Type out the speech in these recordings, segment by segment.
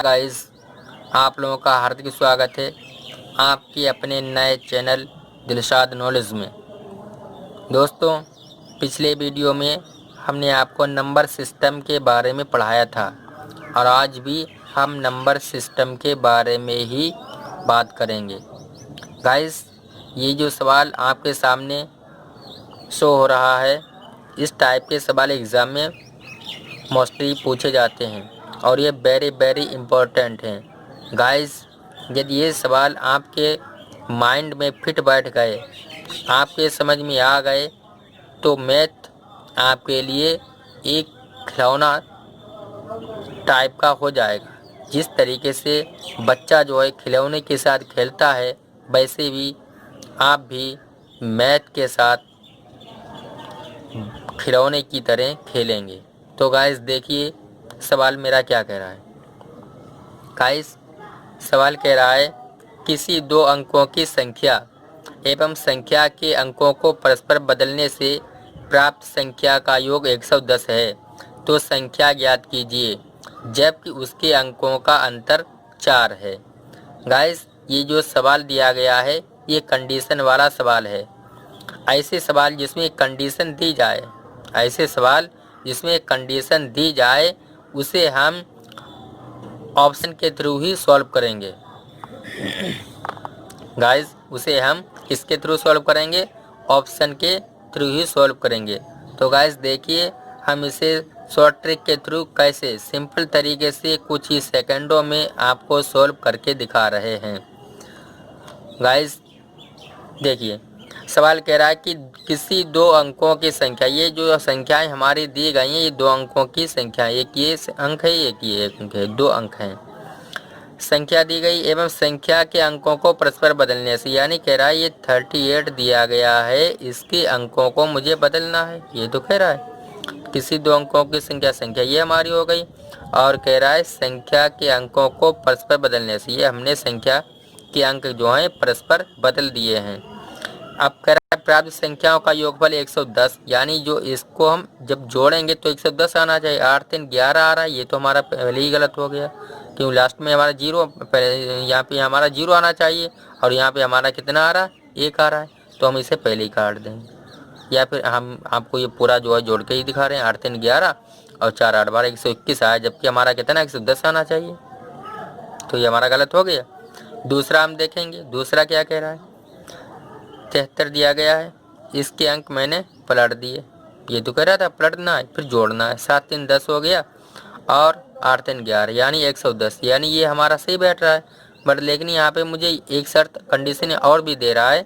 Guys, आप लोगों का हार्दिक स्वागत है आपके अपने नए चैनल दिलशाद नॉलेज में। दोस्तों, पिछले वीडियो में हमने आपको नंबर सिस्टम के बारे में पढ़ाया था और आज भी हम नंबर सिस्टम के बारे में ही बात करेंगे। गाइस, ये जो सवाल आपके सामने शो हो रहा है, इस टाइप के सवाल एग्ज़ाम में मोस्टली पूछे जाते हैं और ये वेरी इम्पोर्टेंट हैं। गाइस, यदि ये सवाल आपके माइंड में फिट बैठ गए, आपके समझ में आ गए, तो मैथ आपके लिए एक खिलौना टाइप का हो जाएगा। जिस तरीके से बच्चा जो है खिलौने के साथ खेलता है, वैसे भी आप भी मैथ के साथ खिलौने की तरह खेलेंगे। तो गाइस देखिए सवाल मेरा क्या कह रहा है। गाइस, सवाल कह रहा है किसी दो अंकों की संख्या एवं संख्या के अंकों को परस्पर बदलने से प्राप्त संख्या का योग 110 है, तो संख्या ज्ञात कीजिए जबकि उसके अंकों का अंतर 4 है। गाइस, ये जो सवाल दिया गया है ये कंडीशन वाला सवाल है। ऐसे सवाल जिसमें कंडीशन दी जाए, ऐसे सवाल जिसमें कंडीशन दी जाए उसे हम ऑप्शन के थ्रू ही सॉल्व करेंगे। गाइस, उसे हम किसके थ्रू सॉल्व करेंगे? ऑप्शन के थ्रू ही सॉल्व करेंगे। तो गाइस देखिए हम इसे शॉर्ट ट्रिक के थ्रू कैसे सिंपल तरीके से कुछ ही सेकंडों में आपको सॉल्व करके दिखा रहे हैं। गाइस देखिए सवाल कह रहा है कि किसी दो अंकों की संख्या, ये जो संख्याएं हमारी दी गई हैं ये दो अंकों की संख्या, एक ये अंक है एक ये अंक है, दो अंक हैं। संख्या दी गई एवं संख्या के अंकों को परस्पर बदलने से, यानी कह रहा है ये 38 दिया गया है, इसके अंकों को मुझे बदलना है। ये तो कह रहा है किसी दो अंकों की संख्या ये हमारी हो गई, और कह रहा है संख्या के अंकों को परस्पर बदलने से, ये हमने संख्या के अंक जो हैं परस्पर बदल दिए हैं। अब कह रहा है प्राप्त संख्याओं का योगफल 110, यानी जो इसको हम जब जोड़ेंगे तो 110 आना चाहिए। 8 3 11 आ रहा है, ये तो हमारा पहले ही गलत हो गया क्यों लास्ट में हमारा जीरो, यहाँ पे हमारा जीरो आना चाहिए और यहाँ पे हमारा कितना आ रहा है? 1 आ रहा है, तो हम इसे पहले ही काट देंगे। या फिर हम आपको ये पूरा जो है जोड़ के ही दिखा रहे हैं। 8 3 11 और 4 8 12 121 आया, जबकि हमारा कितना 110 आना चाहिए, तो ये हमारा गलत हो गया। दूसरा हम देखेंगे, दूसरा क्या कह रहा है? 73 दिया गया है, इसके अंक मैंने पलट दिए। ये तो कह रहा था पलटना है फिर जोड़ना है। 7 3 10 हो गया और 8 3 11 यानी 110, यानी ये हमारा सही बैठ रहा है। बट लेकिन यहाँ पे मुझे एक शर्त कंडीशन और भी दे रहा है,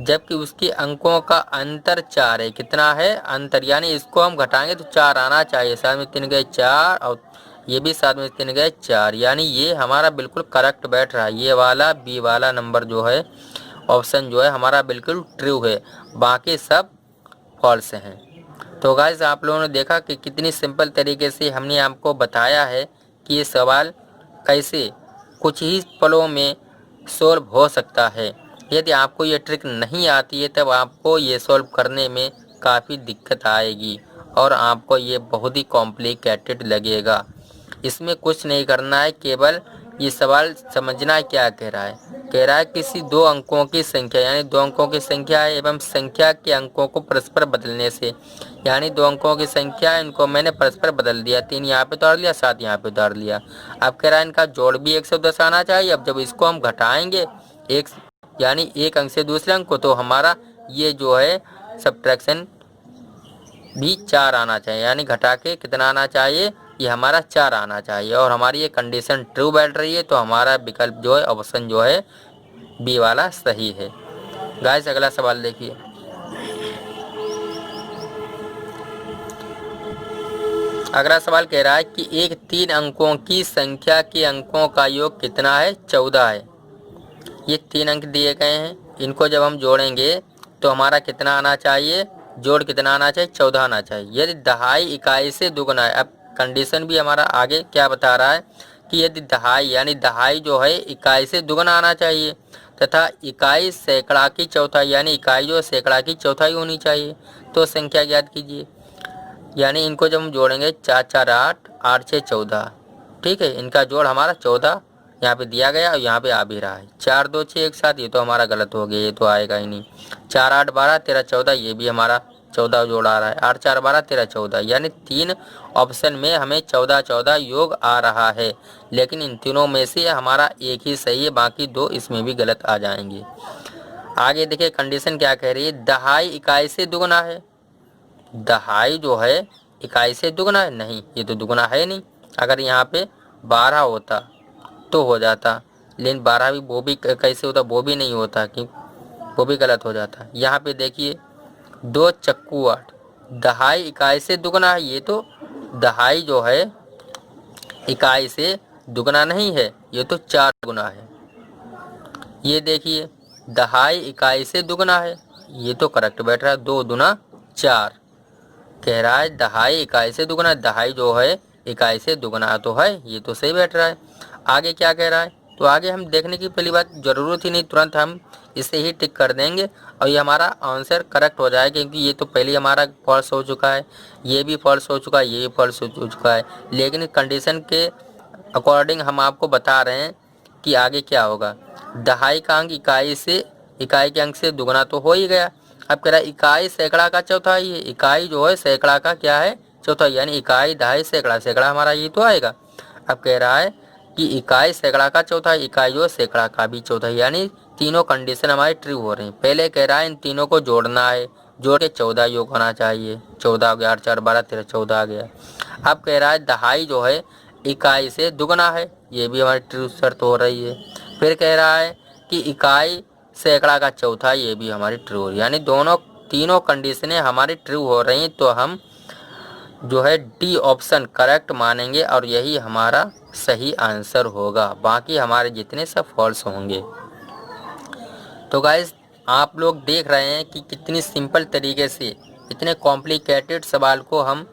जबकि उसके अंकों का अंतर 4 है। कितना है? अंतर, यानी इसको हम घटाएंगे तो 4 आना चाहिए। 7 में 3 गए 4 और ये भी 7 में 3 गए 4, यानी ये हमारा बिल्कुल करेक्ट बैठ रहा है। ये वाला बी वाला नंबर जो है, ऑप्शन जो है हमारा बिल्कुल ट्रू है, बाकी सब फॉल्स हैं। तो गाइस आप लोगों ने देखा कि कितनी सिंपल तरीके से हमने आपको बताया है कि ये सवाल कैसे कुछ ही पलों में सॉल्व हो सकता है। यदि आपको ये ट्रिक नहीं आती है तब आपको ये सॉल्व करने में काफ़ी दिक्कत आएगी और आपको ये बहुत ही कॉम्प्लिकेटेड लगेगा। इसमें कुछ नहीं करना है, केवल ये सवाल समझना क्या कह रहा है। कह रहा है किसी दो अंकों की संख्या, यानी दो अंकों की संख्या है एवं संख्या के अंकों को परस्पर बदलने से, यानी दो अंकों की संख्या है, इनको मैंने परस्पर बदल दिया। 3 यहाँ पे उतार लिया, 7 यहाँ पे उतार लिया। अब कह रहा है इनका जोड़ भी 110 आना चाहिए। अब जब इसको हम घटाएंगे एक, यानी एक अंक से दूसरे अंक को, तो हमारा ये जो है सब्ट्रैक्शन भी 4 आना चाहिए, यानी घटा के कितना आना चाहिए? ये हमारा 4 आना चाहिए। और हमारी ये कंडीशन ट्रू बैठ रही है, तो हमारा विकल्प जो है, ऑप्शन जो है बी वाला सही है। गाइस अगला सवाल देखिए। अगला सवाल कह रहा है कि एक 3 अंकों की संख्या के अंकों का योग कितना है? 14 है। ये 3 अंक दिए गए हैं, इनको जब हम जोड़ेंगे तो हमारा कितना आना चाहिए? जोड़ कितना आना चाहिए? 14 आना चाहिए। यदि दहाई इकाई से दुगना है, अब कंडीशन भी हमारा आगे क्या बता रहा है कि यदि दहाई, यानी दहाई जो है इकाई से दुगना आना चाहिए, तथा इकाई सैकड़ा की चौथाई, यानी इकाई जो सैकड़ा की चौथाई होनी चाहिए, तो संख्या ज्ञात कीजिए। यानी इनको जब हम जोड़ेंगे 4 4 8 8 6 14, ठीक है, इनका जोड़ हमारा 14 यहाँ पे दिया गया और यहाँ पे आ भी रहा है। 4 2 6 एक साथ, ये तो हमारा गलत हो गया, ये तो आएगा ही नहीं। 4 8 12 13 14, ये भी हमारा 14 जोड़ आ रहा है। 8 4 12 13 14, यानी 3 ऑप्शन में हमें 14 14 योग आ रहा है, लेकिन इन तीनों में से हमारा एक ही सही है, बाकी 2 इसमें भी गलत आ जाएंगे। आगे देखिए कंडीशन क्या कह रही है, दहाई इकाई से दुगना है। दहाई जो है इकाई से दुगना है, नहीं ये तो दुगना है नहीं। अगर यहाँ पे 12 होता तो हो जाता, लेकिन 12 भी वो भी कैसे होता, वो भी नहीं होता, कि वो भी गलत हो जाता। यहाँ पे देखिए 2 चक्कू 8, दहाई इकाई से दुगना है, ये तो दहाई जो है इकाई से दुगना नहीं है, ये तो 4 गुना है। ये देखिए दहाई इकाई से दुगना है, ये तो करेक्ट बैठ रहा है, 2 दूना 4 कह रहा है दहाई इकाई से दुगना, दहाई जो है इकाई से दुगना तो है, ये तो सही बैठ रहा है। आगे क्या कह रहा है, तो आगे हम देखने की पहली बात जरूरत ही नहीं, तुरंत हम इसे ही टिक कर देंगे और ये हमारा आंसर करेक्ट हो जाएगा, क्योंकि ये तो पहले हमारा फॉल्स हो चुका है, ये भी फॉल्स हो चुका है, ये भी फॉल्स हो चुका है। लेकिन कंडीशन के अकॉर्डिंग हम आपको बता रहे हैं कि आगे क्या होगा। दहाई का अंक इकाई के अंक से दुगना तो हो ही गया। अब कह रहा है इकाई सैकड़ा का चौथाई है, इकाई जो है सैकड़ा का क्या है, चौथाई, यानी इकाई दहाई सैकड़ा, सैकड़ा हमारा ये तो आएगा। अब कह रहा है कि इकाई सैकड़ा का चौथाई, इकाई जो है सैकड़ा का भी चौथाई, यानी तीनों कंडीशन हमारी ट्रू हो रही है। पहले कह रहा है इन तीनों को जोड़ना है, जोड़ के 14 योग होना चाहिए, 14 हो गया, 8 4 12 13 14 आ गया। अब कह रहा है दहाई जो है इकाई से दुगना है, ये भी हमारी ट्रू शर्त हो रही है। फिर कह रहा है कि इकाई सैकड़ा का चौथा, ये भी हमारी ट्रू हो रही है, यानी तीनों कंडीशनें हमारी ट्रू हो रही हैं, तो हम जो है डी ऑप्शन करेक्ट मानेंगे और यही हमारा सही आंसर होगा, बाकी हमारे जितने सब फॉल्स होंगे। तो गाइस आप लोग देख रहे हैं कि कितनी सिंपल तरीके से इतने कॉम्प्लिकेटेड सवाल को हम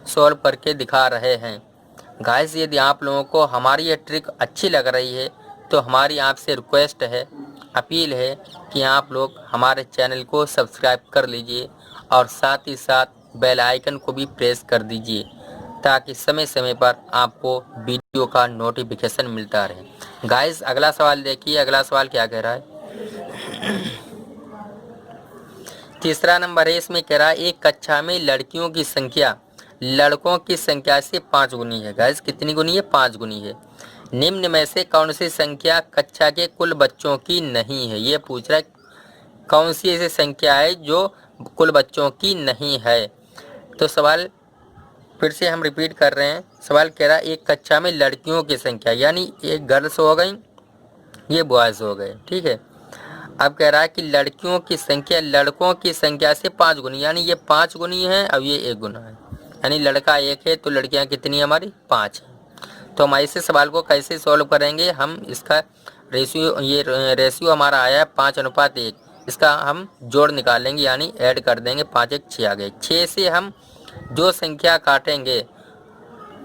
सॉल्व करके दिखा रहे हैं। गाइस यदि आप लोगों को हमारी ये ट्रिक अच्छी लग रही है तो हमारी आपसे रिक्वेस्ट है, अपील है कि आप लोग हमारे चैनल को सब्सक्राइब कर लीजिए और साथ ही साथ बेल आइकन को भी प्रेस कर दीजिए, ताकि समय समय पर आपको वीडियो का नोटिफिकेशन मिलता रहे। गाइस अगला सवाल देखिए, अगला सवाल क्या कह रहा है। तीसरा नंबर है, इसमें कह रहा है एक कक्षा में लड़कियों की संख्या लड़कों की संख्या से 5 गुनी है। गाइस कितनी गुनी है, 5 गुनी है। निम्न में से कौन सी संख्या कक्षा के कुल बच्चों की नहीं है, ये पूछ रहा है कौन सी ऐसी संख्या है जो कुल बच्चों की नहीं है। तो सवाल फिर से हम रिपीट कर रहे हैं, सवाल कह रहा है एक कक्षा में लड़कियों की संख्या, यानी एक गर्ल्स हो गई, ये बॉयज़ हो गए, ठीक है। अब कह रहा है कि लड़कियों की संख्या लड़कों की संख्या से 5 गुनी, यानी ये 5 गुनी है और ये 1 गुना है, यानी लड़का 1 है तो लड़कियां कितनी हमारी 5 है। तो हम ऐसे सवाल को कैसे सॉल्व करेंगे, हम इसका रेशियो, ये रेशियो हमारा आया है 5:1, इसका हम जोड़ निकालेंगे, यानी ऐड कर देंगे, 5 1 6 आ गए। 6 से हम जो संख्या काटेंगे,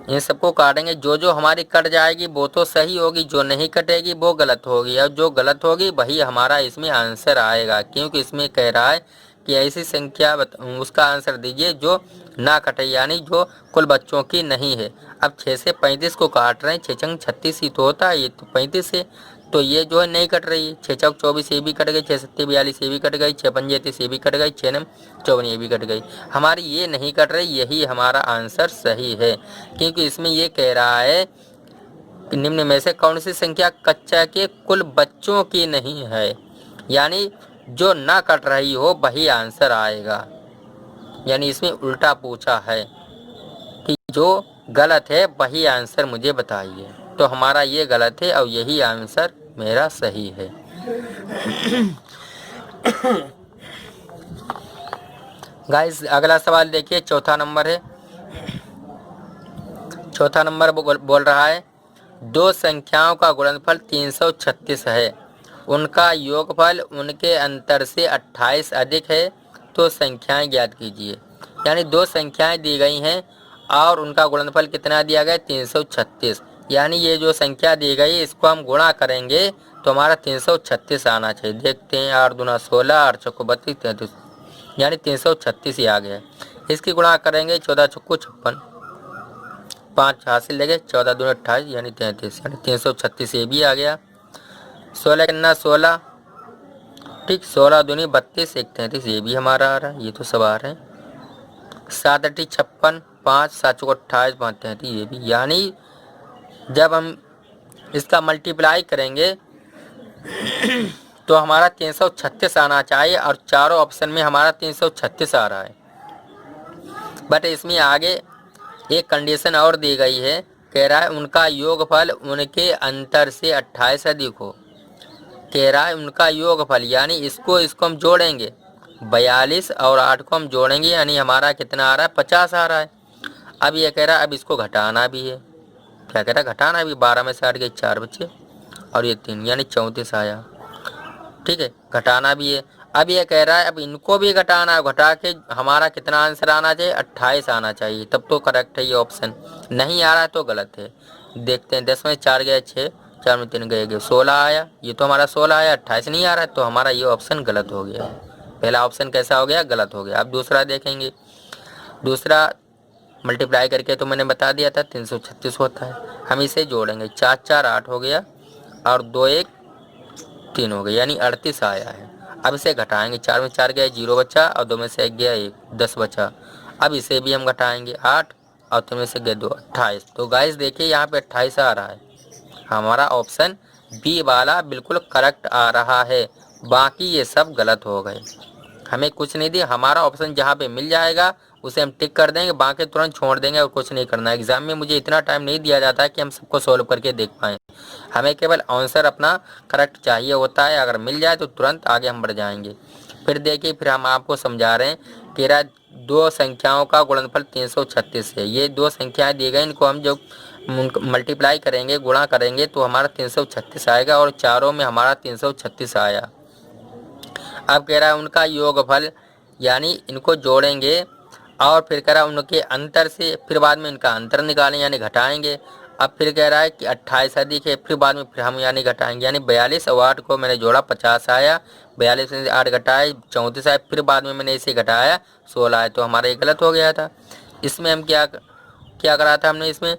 इन सबको काटेंगे, जो जो हमारी कट जाएगी वो तो सही होगी, जो नहीं कटेगी वो गलत होगी, और जो गलत होगी वही हमारा इसमें आंसर आएगा, क्योंकि इसमें कह रहा है कि ऐसी संख्या उसका आंसर दीजिए जो ना कटे, यानी जो कुल बच्चों की नहीं है। अब 6 से 35 को काट रहे हैं, 6 छंग 36 ही तो होता है, ये तो 35 है, तो ये जो है नहीं कट रही है। 6 चौक 24 ये भी कट गई, 6 सत्ते 42 ये भी कट गई, 6 पंजे 30 ये भी कट गई, 6 नम 54 ये भी कट गई, हमारी ये नहीं कट रही, यही हमारा आंसर सही है। क्योंकि इसमें ये कह रहा है कि निम्न में से कौन सी संख्या कक्षा के कुल बच्चों की नहीं है, यानी जो ना कट रही हो वही आंसर आएगा, यानी इसमें उल्टा पूछा है कि जो गलत है वही आंसर मुझे बताइए। तो हमारा ये गलत है और यही आंसर मेरा सही है। गाइस अगला सवाल देखिए, चौथा नंबर है। चौथा नंबर बोल रहा है दो संख्याओं का गुणनफल 336 है, उनका योगफल उनके अंतर से 28 अधिक है, तो संख्याएं ज्ञात कीजिए। यानी दो संख्याएं दी गई हैं और उनका गुणनफल कितना दिया गया, 336, यानी ये जो संख्या दी गई इसको हम गुणा करेंगे तो हमारा 336 आना चाहिए। देखते हैं, 8 दूना 16, 8 चौको 32, 33, यानी 336 ही आ गया। इसकी गुणा करेंगे, 14 चौको 56, 5 हासिल लगे, 14 दूनी 28 यानी 33 यानी 336 ये भी आ गया। 16 कितना 16, ठीक 16 दूनी 32 1 33 ये भी हमारा आ रहा है, ये तो सब आ रहे हैं। 7 8 56, 5 7 चौको 28 5 33 ये भी, यानी जब हम इसका मल्टीप्लाई करेंगे तो हमारा 336 आना चाहिए और चारों ऑप्शन में हमारा 336 आ रहा है। बट इसमें आगे एक कंडीशन और दी गई है, कह रहा है उनका योगफल उनके अंतर से 28 अधिक हो। कह रहा है उनका योगफल यानी इसको हम जोड़ेंगे, 42 और 8 को हम जोड़ेंगे यानी हमारा कितना आ रहा है 50 आ रहा है। अब ये कह रहा है अब इसको घटाना भी है, क्या कह रहा है घटाना भी, 12 में से 8 गए 4 बचे और ये 3 यानी 34 आया, ठीक है घटाना भी है। अब ये कह रहा है अब इनको भी घटाना है, घटा के हमारा कितना आंसर आना चाहिए 28 आना चाहिए, तब तो करेक्ट है ये ऑप्शन। नहीं आ रहा है तो गलत है। देखते हैं 10 में 4 गए 6, 4 में 3 गए 16 आया, ये तो हमारा 16 आया, 28 नहीं आ रहा है तो हमारा ये ऑप्शन गलत हो गया। पहला ऑप्शन कैसा हो गया, गलत हो गया। अब दूसरा देखेंगे, दूसरा मल्टीप्लाई करके तो मैंने बता दिया था 336 होता है, हम इसे जोड़ेंगे, 4 4 8 हो गया और 2 1 3 हो गया यानी 38 आया है। अब इसे घटाएंगे, 4 में 4 गया 0 बचा और 2 में से 1 गया 1 10 बचा। अब इसे भी हम घटाएंगे 8 और 3 में से गया 2 28। तो गाइस देखिए यहाँ पे 28 आ रहा है, हमारा ऑप्शन बी वाला बिल्कुल करेक्ट आ रहा है, बाकी ये सब गलत हो गए। हमें कुछ नहीं दिया, हमारा ऑप्शन जहाँ पे मिल जाएगा उसे हम टिक कर देंगे, बाकी तुरंत छोड़ देंगे और कुछ नहीं करना। एग्जाम में मुझे इतना टाइम नहीं दिया जाता है कि हम सबको सॉल्व करके देख पाएँ, हमें केवल आंसर अपना करेक्ट चाहिए होता है, अगर मिल जाए तो तुरंत आगे हम बढ़ जाएंगे। फिर देखिए, फिर हम आपको समझा रहे हैं कि दो संख्याओं का गुणनफल 336 है। ये दो संख्याएं दी गई, इनको हम जो मल्टीप्लाई करेंगे, गुणा करेंगे तो हमारा 336 आएगा और चारों में हमारा 336 आया। अब कह रहा है उनका योगफल यानी इनको जोड़ेंगे और फिर कह रहा है उनके अंतर से, फिर बाद में इनका अंतर निकालें यानी घटाएंगे। अब फिर कह रहा है कि 28 अधिक है, फिर बाद में फिर हम यानी घटाएंगे, यानी 42 और 8 को मैंने जोड़ा 50 आया, 42 में से 8 घटाए 34 आया, फिर बाद में मैंने इसे घटाया 16 आया, तो हमारा ये गलत हो गया था। इसमें हम क्या करा था हमने, इसमें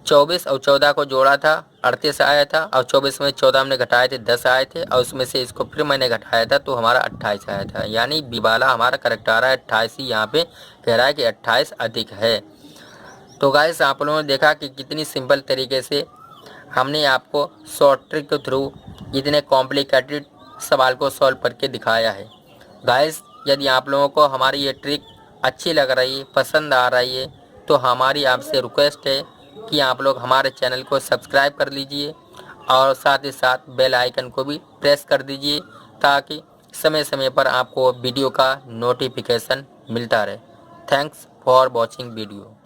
24 और 14 को जोड़ा था 38 आया था और 24 में 14 हमने घटाए थे 10 आए थे और उसमें से इसको फिर मैंने घटाया था तो हमारा 28 आया था, यानी बी वाला हमारा करेक्ट आ रहा है 28 ही। यहाँ पे कह रहा है कि 28 अधिक है। तो गाइस आप लोगों ने देखा कि कितनी सिंपल तरीके से हमने आपको शॉर्ट ट्रिक के थ्रू इतने कॉम्प्लिकेटेड सवाल को सॉल्व करके दिखाया है। गाइस यदि आप लोगों को हमारी ये ट्रिक अच्छी लग रही है, पसंद आ रही है, तो हमारी आपसे रिक्वेस्ट है कि आप लोग हमारे चैनल को सब्सक्राइब कर लीजिए और साथ ही साथ बेल आइकन को भी प्रेस कर दीजिए ताकि समय समय पर आपको वीडियो का नोटिफिकेशन मिलता रहे। Thanks for watching video.